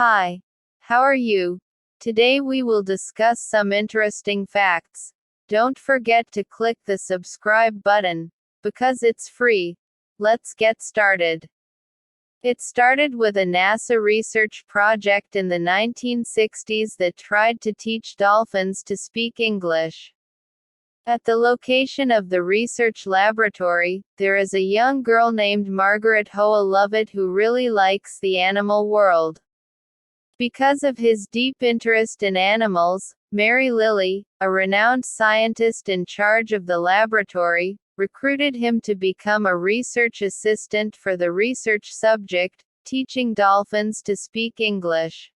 Hi. How are you? Today we will discuss some interesting facts. Don't forget to click the subscribe button, because it's free. Let's get started. It started with a NASA research project in the 1960s that tried to teach dolphins to speak English. At the location of the research laboratory, there is a young girl named Margaret Hoa Lovett who really likes the animal world. Because of his deep interest in animals, Mary Lilly, a renowned scientist in charge of the laboratory, recruited him to become a research assistant for the research subject, teaching dolphins to speak English.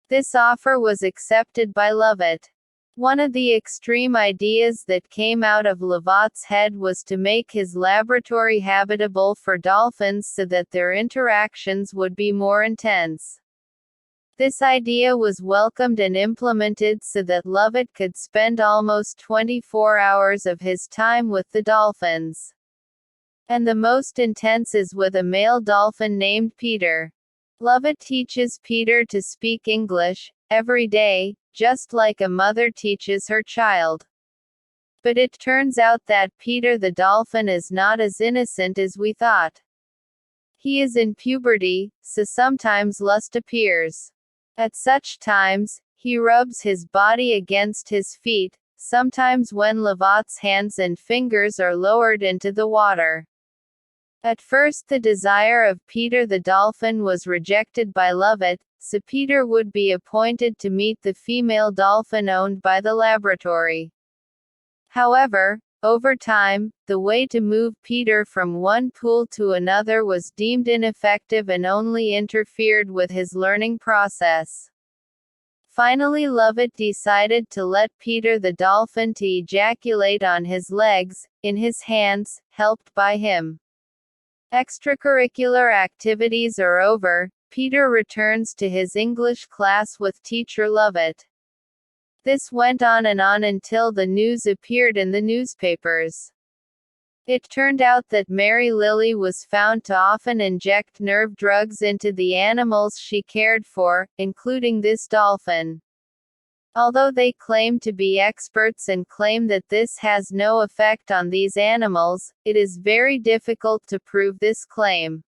This offer was accepted by Lovett. One of the extreme ideas that came out of Lovett's head was to make his laboratory habitable for dolphins so that their interactions would be more intense. This idea was welcomed and implemented so that Lovett could spend almost 24 hours of his time with the dolphins. And the most intense is with a male dolphin named Peter. Lovett teaches Peter to speak English, every day, just like a mother teaches her child. But it turns out that Peter the dolphin is not as innocent as we thought. He is in puberty, so sometimes lust appears. At such times, he rubs his body against his feet, sometimes when Lovett's hands and fingers are lowered into the water. At first the desire of Peter the dolphin was rejected by Lovett, so Peter would be appointed to meet the female dolphin owned by the laboratory. However, over time, the way to move Peter from one pool to another was deemed ineffective and only interfered with his learning process. Finally, Lovett decided to let Peter the dolphin to ejaculate on his legs, in his hands, helped by him. Extracurricular activities are over, Peter returns to his English class with teacher Lovett. This went on until the news appeared in the newspapers. It turned out that Mary Lilly was found to often inject nerve drugs into the animals she cared for, including this dolphin. Although they claim to be experts and claim that this has no effect on these animals, it is very difficult to prove this claim.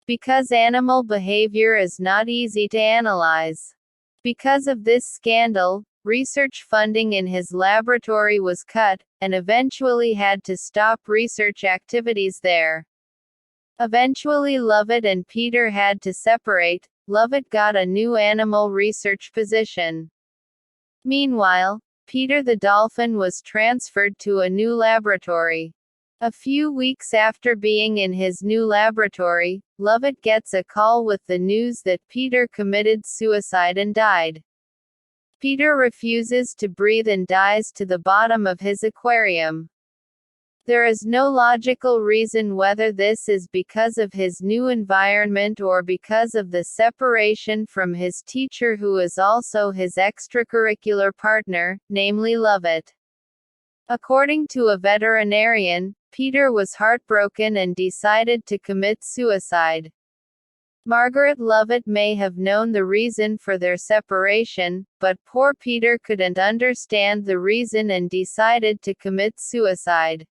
Because animal behavior is not easy to analyze. Because of this scandal, research funding in his laboratory was cut, and eventually had to stop research activities there. Eventually Lovett and Peter had to separate. Lovett got a new animal research position. Meanwhile, Peter the dolphin was transferred to a new laboratory. A few weeks after being in his new laboratory, Lovett gets a call with the news that Peter committed suicide and died. Peter refuses to breathe and dies to the bottom of his aquarium. There is no logical reason whether this is because of his new environment or because of the separation from his teacher who is also his extracurricular partner, namely Lovett. According to a veterinarian, Peter was heartbroken and decided to commit suicide. Margaret Lovett may have known the reason for their separation, but poor Peter couldn't understand the reason and decided to commit suicide.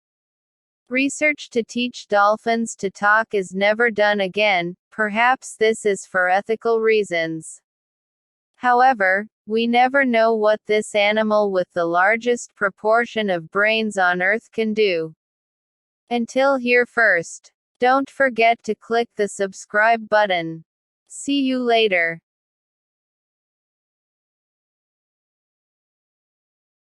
Research to teach dolphins to talk is never done again, perhaps this is for ethical reasons. However, we never know what this animal with the largest proportion of brains on Earth can do. Until here first. Don't forget to click the subscribe button. See you later.